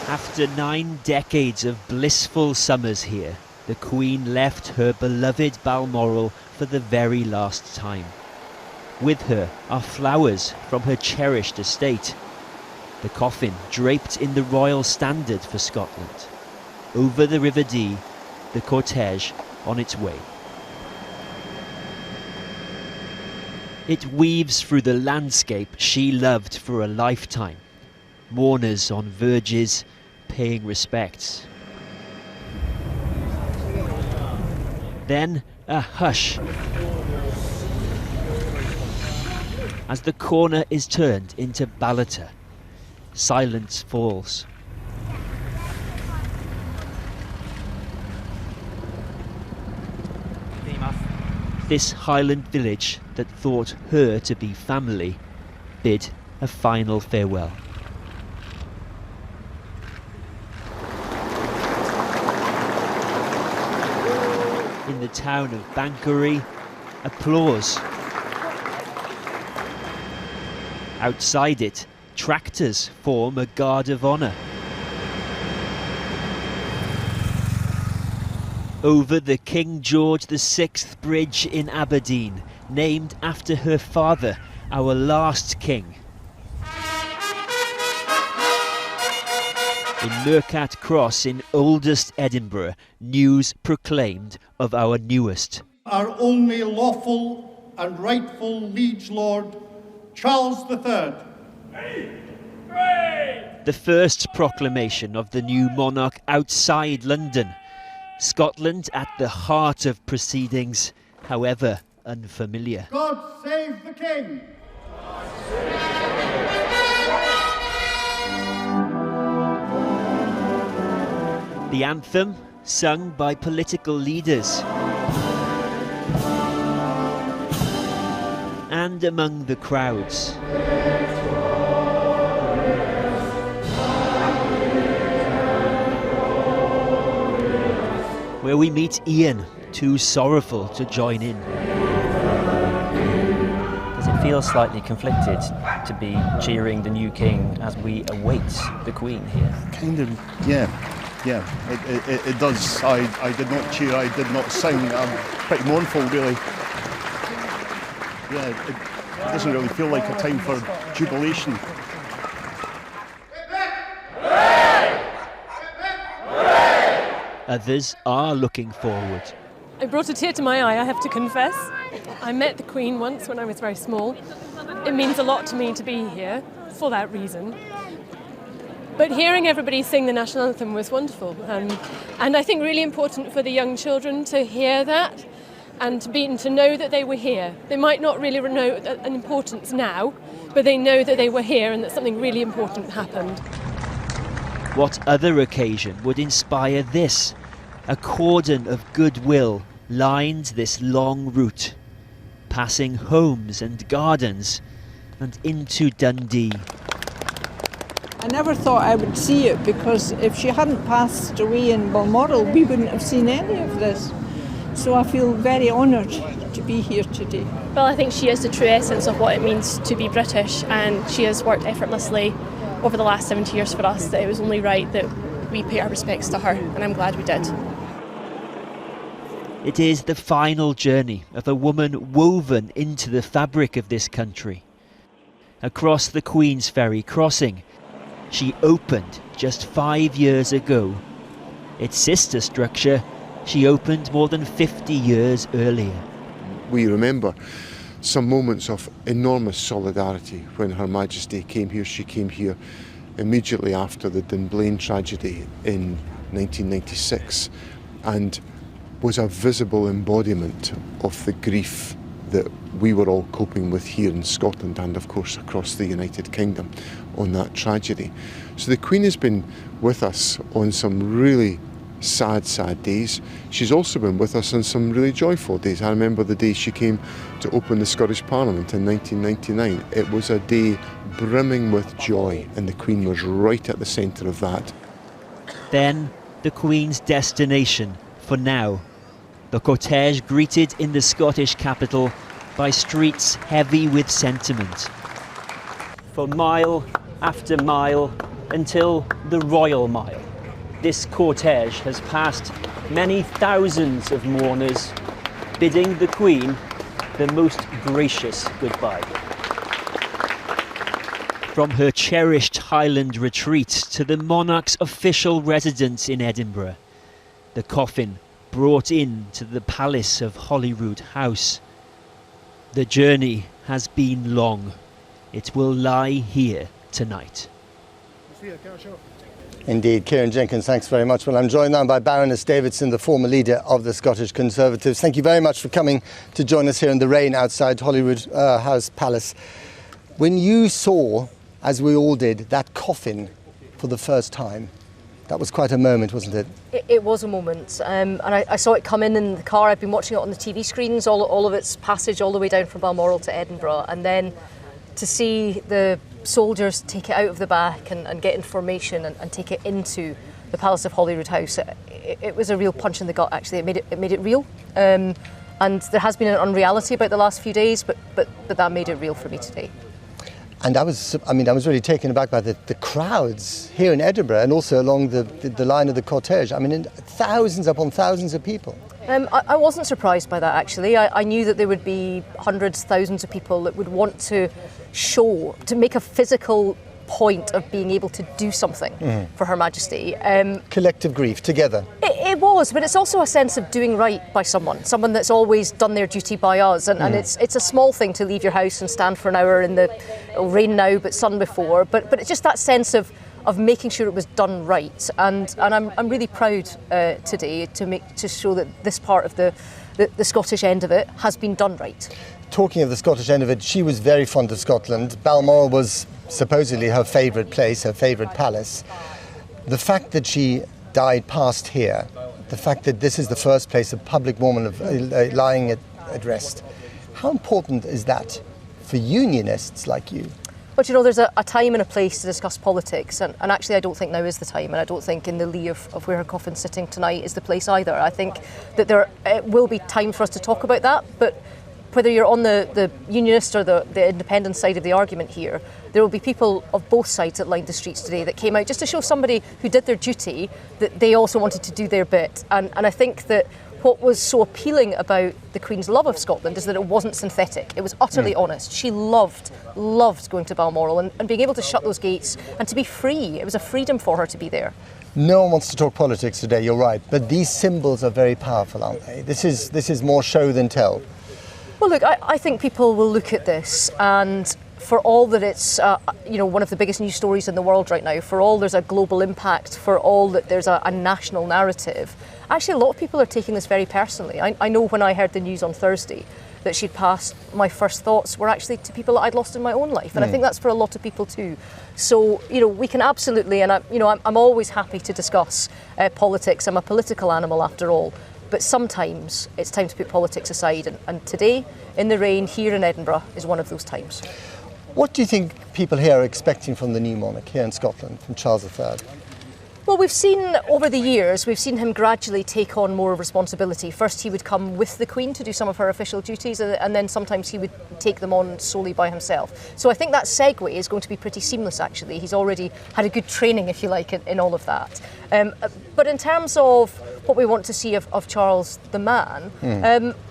After 9 decades of blissful summers here, the Queen left her beloved Balmoral for the very last time. With her are flowers from her cherished estate. The coffin draped in the royal standard for Scotland. Over the River Dee, the cortege on its way. It weaves through the landscape she loved for a lifetime. Mourners on verges, paying respects. Then a hush as the corner is turned into Balloter. Silence falls. This Highland village that thought her to be family bid a final farewell. In the town of Banchory, applause. Outside it, tractors form a guard of honour. Over the King George VI Bridge in Aberdeen, named after her father, our last king. In Mercat Cross in oldest Edinburgh, news proclaimed of our newest. Our only lawful and rightful liege lord, Charles III. The first proclamation of the new monarch outside London. Scotland at the heart of proceedings, however unfamiliar. God save the King! The anthem, sung by political leaders. And among the crowds. Where we meet Ian, too sorrowful to join in. Does it feel slightly conflicted to be cheering the new king as we await the Queen here? Kind of, yeah. Yeah, it does. I did not cheer, I did not sing. I'm pretty mournful, really. Yeah, it doesn't really feel like a time for jubilation. Others are looking forward. I brought a tear to my eye, I have to confess. I met the Queen once when I was very small. It means a lot to me to be here for that reason. But hearing everybody sing the national anthem was wonderful. And I think really important for the young children to hear that and to know that they were here. They might not really know an importance now, but they know that they were here and that something really important happened. What other occasion would inspire this? A cordon of goodwill lined this long route, passing homes and gardens and into Dundee. I never thought I would see it, because if she hadn't passed away in Balmoral, we wouldn't have seen any of this. So I feel very honoured to be here today. Well, I think she is the true essence of what it means to be British, and she has worked effortlessly over the last 70 years for us, that it was only right that we pay our respects to her, and I'm glad we did. It is the final journey of a woman woven into the fabric of this country. Across the Queensferry crossing, she opened just 5 years ago. Its sister structure, she opened more than 50 years earlier. We remember some moments of enormous solidarity when Her Majesty came here. She came here immediately after the Dunblane tragedy in 1996 and was a visible embodiment of the grief that we were all coping with here in Scotland and of course across the United Kingdom on that tragedy. So the Queen has been with us on some really sad days. She's also been with us on some really joyful days. I remember the day she came to open the Scottish Parliament in 1999. It was a day brimming with joy, and the Queen was right at the centre of that. Then the Queen's destination for now. The cortege greeted in the Scottish capital by streets heavy with sentiment. For mile after mile, until the Royal Mile. This cortege has passed many thousands of mourners, bidding the Queen the most gracious goodbye. From her cherished Highland retreat to the monarch's official residence in Edinburgh, the coffin brought in to the Palace of Holyroodhouse. The journey has been long. It will lie here tonight. Indeed, Kieran Jenkins, thanks very much. Well, I'm joined now by Baroness Davidson, the former leader of the Scottish Conservatives. Thank you very much for coming to join us here in the rain outside Holyroodhouse Palace. When you saw, as we all did, that coffin for the first time, that was quite a moment, wasn't it? It was a moment, and I saw it come in the car. I've been watching it on the TV screens, all of its passage all the way down from Balmoral to Edinburgh, and then to see the soldiers take it out of the back and get in formation and take it into the Palace of Holyroodhouse. It was a real punch in the gut, actually. It made it real, and there has been an unreality about the last few days, but that made it real for me today. And I was really taken aback by the crowds here in Edinburgh and also along the line of the cortege. I mean, thousands upon thousands of people. I wasn't surprised by that, actually. I knew that there would be hundreds, thousands of people that would want to make a physical point of being able to do something for Her Majesty. Collective grief, together. It was, but it's also a sense of doing right by someone that's always done their duty by us. And it's a small thing to leave your house and stand for an hour in the rain now, but sun before. But it's just that sense of making sure it was done right. And I'm really proud today to show that this part of the Scottish end of it has been done right. Talking of the Scottish end of it, she was very fond of Scotland. Balmoral was supposedly her favourite place, her favourite palace. The fact that she died past here, the fact that this is the first place a public woman lying at rest, how important is that for unionists like you? But there's a time and a place to discuss politics, and actually I don't think now is the time, and I don't think in the lee of where her coffin's sitting tonight is the place either. I think that there will be time for us to talk about that, but whether you're on the unionist or the independent side of the argument here, there will be people of both sides that lined the streets today that came out just to show somebody who did their duty that they also wanted to do their bit. And I think that what was so appealing about the Queen's love of Scotland is that it wasn't synthetic. It was utterly honest. She loved going to Balmoral and being able to shut those gates and to be free. It was a freedom for her to be there. No one wants to talk politics today, you're right, but these symbols are very powerful, aren't they? This is more show than tell. Well, look, I think people will look at this, and for all that it's one of the biggest news stories in the world right now, for all there's a global impact, for all that there's a national narrative, actually a lot of people are taking this very personally. I know when I heard the news on Thursday that she'd passed, my first thoughts were actually to people that I'd lost in my own life, and I think that's for a lot of people too. So we can absolutely, and I'm always happy to discuss politics. I'm a political animal after all. But sometimes it's time to put politics aside, and today, in the rain, here in Edinburgh, is one of those times. What do you think people here are expecting from the new monarch here in Scotland, from Charles III? Well, we've seen over the years, him gradually take on more responsibility. First he would come with the Queen to do some of her official duties, and then sometimes he would take them on solely by himself. So I think that segue is going to be pretty seamless, actually. He's already had a good training, if you like, in all of that. But in terms of what we want to see of Charles the man,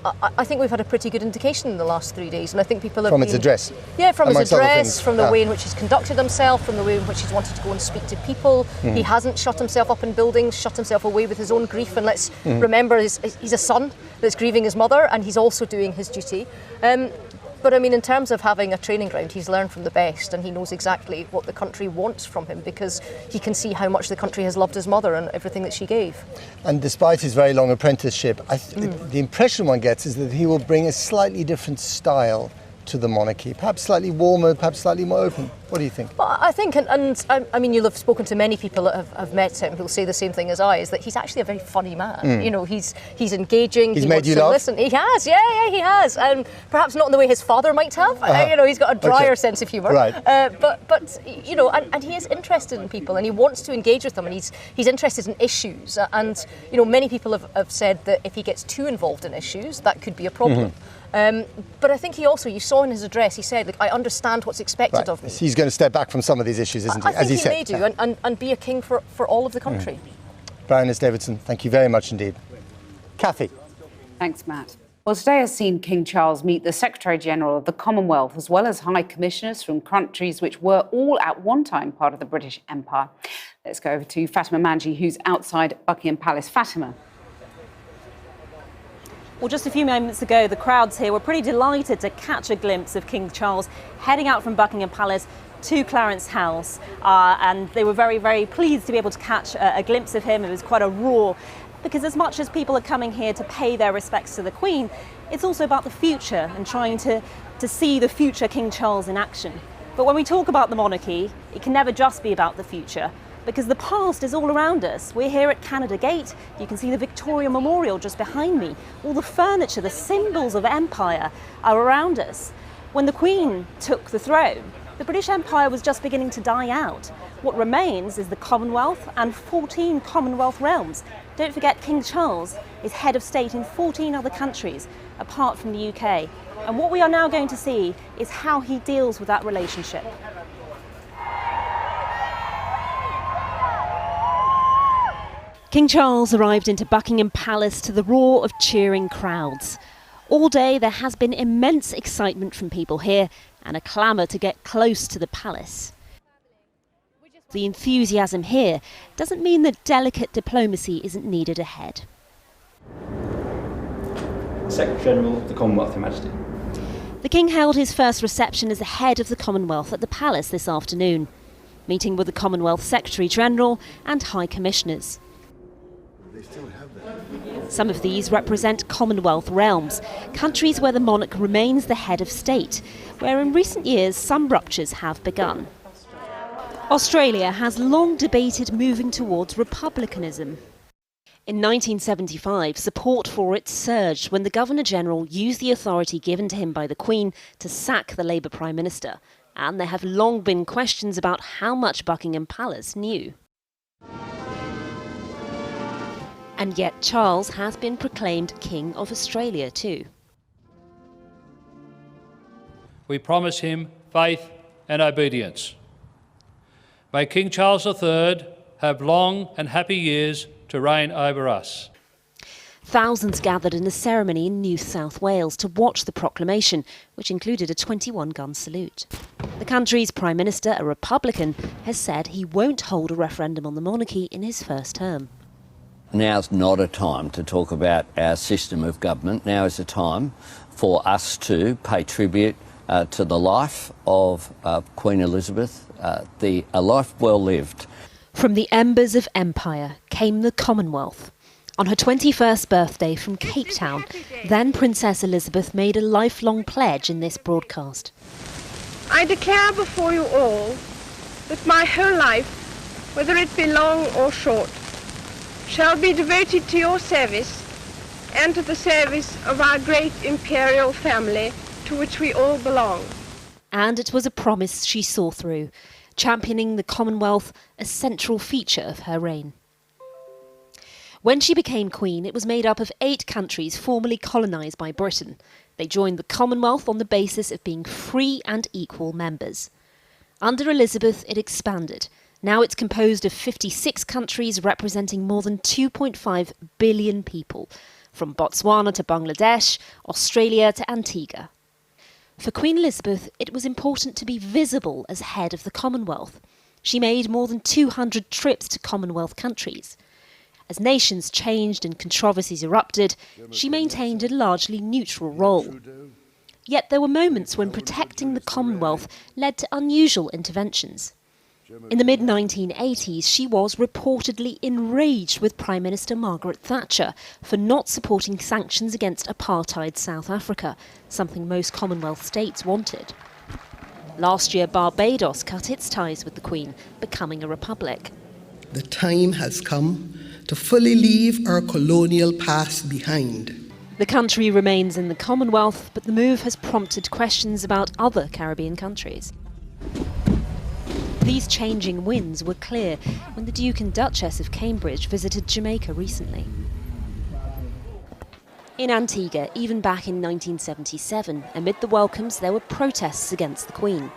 I think we've had a pretty good indication in the last 3 days, and I think people have From his address? Yeah, from his address, from the way in which he's conducted himself, from the way in which he's wanted to go and speak to people. He hasn't shut himself up in buildings, shut himself away with his own grief, and let's remember he's a son that's grieving his mother, and he's also doing his duty. But I mean, in terms of having a training ground, he's learned from the best, and he knows exactly what the country wants from him, because he can see how much the country has loved his mother and everything that she gave. And despite his very long apprenticeship, the impression one gets is that he will bring a slightly different style to the monarchy, perhaps slightly warmer, perhaps slightly more open. What do you think? Well, I think, and I mean, you'll have spoken to many people that have met him who'll say the same thing as I, is that he's actually a very funny man. He's engaging. He's he made wants you to laugh? Listen. He has, yeah, he has, and perhaps not in the way his father might have. He's got a drier sense of humour. Right. But and he is interested in people, and he wants to engage with them, and he's interested in issues. And many people have said that if he gets too involved in issues, that could be a problem. But I think he also, you saw in his address, he said, I understand what's expected of me. He's going to step back from some of these issues, isn't he? I think he may do, and be a king for all of the country. Brian S. Davidson, thank you very much indeed. Kathy. Thanks, Matt. Well, today has seen King Charles meet the Secretary-General of the Commonwealth, as well as High Commissioners from countries which were all at one time part of the British Empire. Let's go over to Fatima Manji, who's outside Buckingham Palace. Fatima. Well, just a few moments ago, the crowds here were pretty delighted to catch a glimpse of King Charles heading out from Buckingham Palace to Clarence House. And they were very, very pleased to be able to catch a glimpse of him. It was quite a roar, because as much as people are coming here to pay their respects to the Queen, it's also about the future and trying to see the future King Charles in action. But when we talk about the monarchy, it can never just be about the future, because the past is all around us. We're here at Canada Gate. You can see the Victoria Memorial just behind me. All the furniture, the symbols of empire are around us. When the Queen took the throne, the British Empire was just beginning to die out. What remains is the Commonwealth and 14 Commonwealth realms. Don't forget, King Charles is head of state in 14 other countries, apart from the UK. And what we are now going to see is how he deals with that relationship. King Charles arrived into Buckingham Palace to the roar of cheering crowds. All day there has been immense excitement from people here and a clamour to get close to the palace. The enthusiasm here doesn't mean that delicate diplomacy isn't needed ahead. Secretary-General of the Commonwealth, Your Majesty. The King held his first reception as the head of the Commonwealth at the Palace this afternoon, meeting with the Commonwealth Secretary-General and High Commissioners. Some of these represent Commonwealth realms, countries where the monarch remains the head of state, where in recent years some ruptures have begun. Australia has long debated moving towards republicanism. In 1975, support for it surged when the Governor-General used the authority given to him by the Queen to sack the Labour Prime Minister, and there have long been questions about how much Buckingham Palace knew. And yet Charles has been proclaimed King of Australia too. We promise him faith and obedience. May King Charles III have long and happy years to reign over us. Thousands gathered in a ceremony in New South Wales to watch the proclamation, which included a 21-gun salute. The country's Prime Minister, a Republican, has said he won't hold a referendum on the monarchy in his first term. Now's not a time to talk about our system of government. Now is a time for us to pay tribute to the life of Queen Elizabeth, a life well lived. From the embers of empire came the Commonwealth. On her 21st birthday from Cape Town, then Princess Elizabeth made a lifelong pledge in this broadcast. I declare before you all that my whole life, whether it be long or short, shall be devoted to your service and to the service of our great imperial family to which we all belong. And it was a promise she saw through, championing the Commonwealth, a central feature of her reign. When she became Queen, it was made up of 8 countries formerly colonised by Britain. They joined the Commonwealth on the basis of being free and equal members. Under Elizabeth, it expanded. Now it's composed of 56 countries representing more than 2.5 billion people, from Botswana to Bangladesh, Australia to Antigua. For Queen Elizabeth, it was important to be visible as head of the Commonwealth. She made more than 200 trips to Commonwealth countries. As nations changed and controversies erupted, she maintained a largely neutral role. Yet there were moments when protecting the Commonwealth led to unusual interventions. In the mid-1980s, she was reportedly enraged with Prime Minister Margaret Thatcher for not supporting sanctions against apartheid South Africa, something most Commonwealth states wanted. Last year, Barbados cut its ties with the Queen, becoming a republic. The time has come to fully leave our colonial past behind. The country remains in the Commonwealth, but the move has prompted questions about other Caribbean countries. These changing winds were clear when the Duke and Duchess of Cambridge visited Jamaica recently. In Antigua, even back in 1977, amid the welcomes, there were protests against the Queen.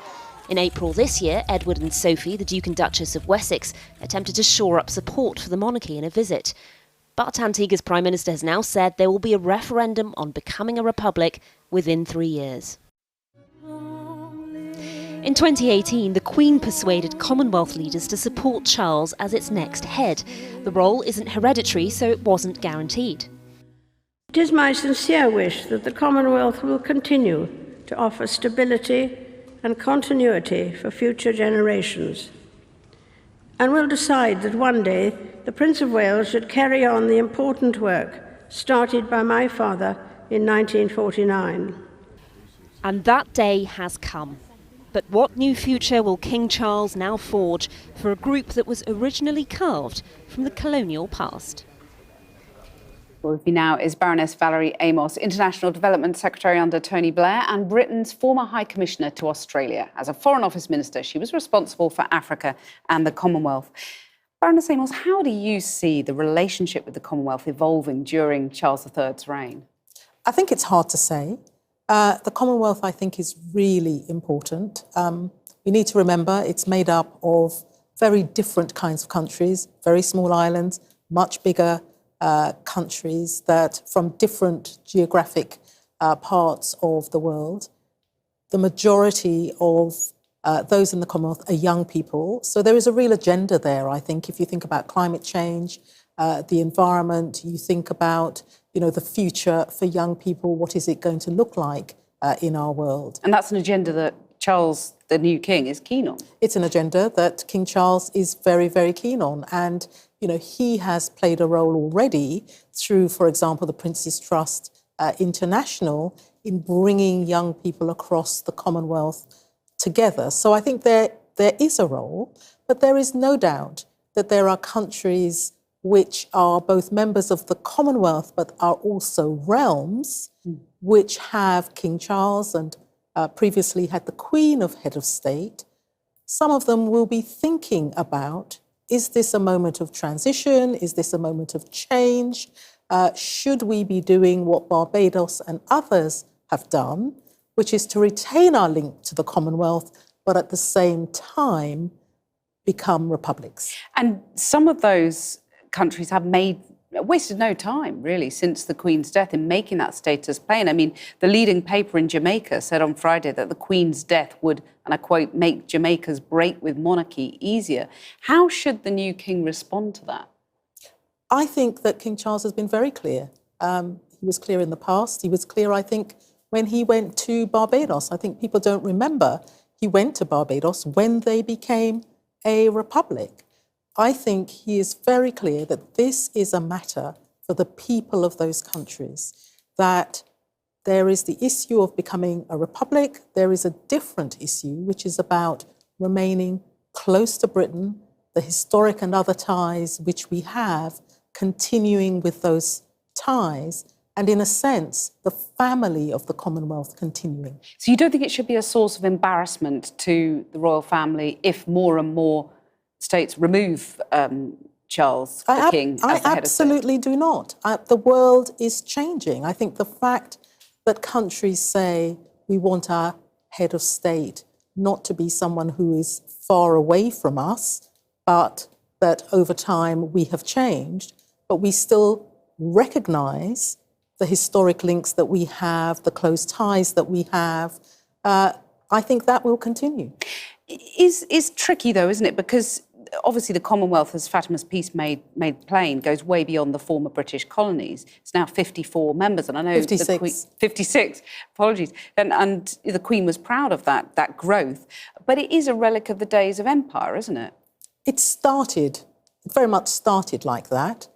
In April this year, Edward and Sophie, the Duke and Duchess of Wessex, attempted to shore up support for the monarchy in a visit. But Antigua's Prime Minister has now said there will be a referendum on becoming a republic within 3 years. In 2018, the Queen persuaded Commonwealth leaders to support Charles as its next head. The role isn't hereditary, so it wasn't guaranteed. It is my sincere wish that the Commonwealth will continue to offer stability and continuity for future generations, and will decide that one day the Prince of Wales should carry on the important work started by my father in 1949. And that day has come. But what new future will King Charles now forge for a group that was originally carved from the colonial past? Well, with me now is Baroness Valerie Amos, International Development Secretary under Tony Blair and Britain's former High Commissioner to Australia. As a Foreign Office Minister, she was responsible for Africa and the Commonwealth. Baroness Amos, how do you see the relationship with the Commonwealth evolving during Charles III's reign? I think it's hard to say. The Commonwealth, I think, is really important. We need to remember it's made up of very different kinds of countries, very small islands, much bigger countries that from different geographic parts of the world. The majority of those in the Commonwealth are young people. So there is a real agenda there, I think. If you think about climate change, the environment, you think about the future for young people, what is it going to look like in our world? And that's an agenda that Charles, the new king, is keen on. It's an agenda that King Charles is very, very keen on. And, he has played a role already through, for example, the Prince's Trust International in bringing young people across the Commonwealth together. So I think there is a role, but there is no doubt that there are countries which are both members of the Commonwealth but are also realms which have King Charles and previously had the Queen of Head of State. Some of them will be thinking about, is this a moment of transition? Is this a moment of change? Should we be doing what Barbados and others have done, which is to retain our link to the Commonwealth, but at the same time become republics? And some of those countries have wasted no time, really, since the Queen's death in making that status plain. I mean, the leading paper in Jamaica said on Friday that the Queen's death would, and I quote, make Jamaica's break with monarchy easier. How should the new king respond to that? I think that King Charles has been very clear. He was clear in the past. He was clear, I think, when he went to Barbados. I think people don't remember he went to Barbados when they became a republic. I think he is very clear that this is a matter for the people of those countries, that there is the issue of becoming a republic. There is a different issue, which is about remaining close to Britain, the historic and other ties which we have, continuing with those ties, and in a sense, the family of the Commonwealth continuing. So you don't think it should be a source of embarrassment to the royal family if more and more states remove Charles, the king, as the head of state? I absolutely do not. The world is changing. I think the fact that countries say we want our head of state not to be someone who is far away from us, but that over time we have changed, but we still recognise the historic links that we have, the close ties that we have, I think that will continue. Is tricky though, isn't it? Because obviously the Commonwealth, as Fatima's piece made plain, goes way beyond the former British colonies. It's now 54 members, and I know 56. 56, apologies. And the Queen was proud of that growth. But it is a relic of the days of empire, isn't it? It very much started like that.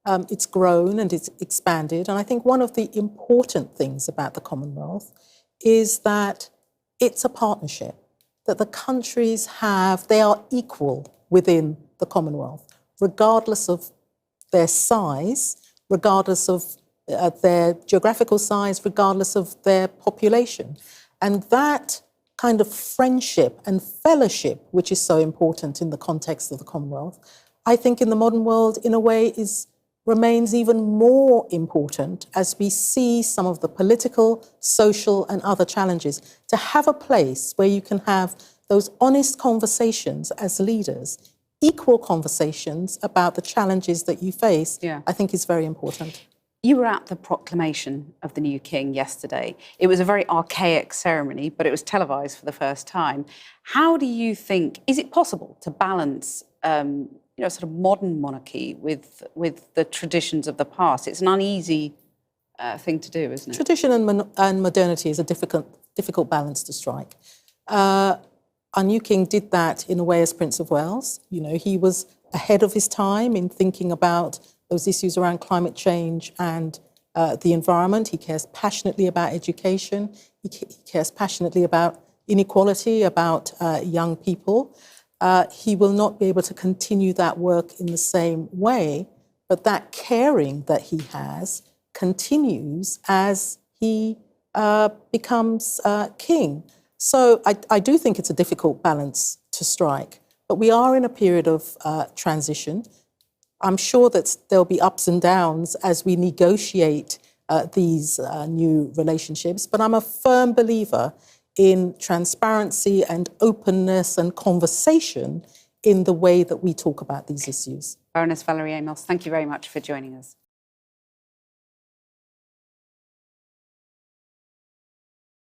It's grown and it's expanded. And I think one of the important things about the Commonwealth is that it's a partnership, that the countries they are equal within the Commonwealth, regardless of their size, regardless of their geographical size, regardless of their population. And that kind of friendship and fellowship, which is so important in the context of the Commonwealth, I think in the modern world, in a way, is remains even more important as we see some of the political, social and other challenges. To have a place where you can have those honest conversations as leaders, equal conversations about the challenges that you face, I think is very important. You were at the proclamation of the new king yesterday. It was a very archaic ceremony, but it was televised for the first time. How do you think, is it possible to balance sort of modern monarchy with the traditions of the past? It's an uneasy thing to do, isn't it? Tradition and modernity is a difficult balance to strike. Our new king did that in a way as Prince of Wales. You know, he was ahead of his time in thinking about those issues around climate change and the environment. He cares passionately about education. He cares passionately about inequality, about young people. He will not be able to continue that work in the same way, but that caring that he has continues as he becomes king. So I do think it's a difficult balance to strike, but we are in a period of transition. I'm sure that there'll be ups and downs as we negotiate these new relationships, but I'm a firm believer in transparency and openness and conversation in the way that we talk about these issues. Baroness Valerie Amos, thank you very much for joining us.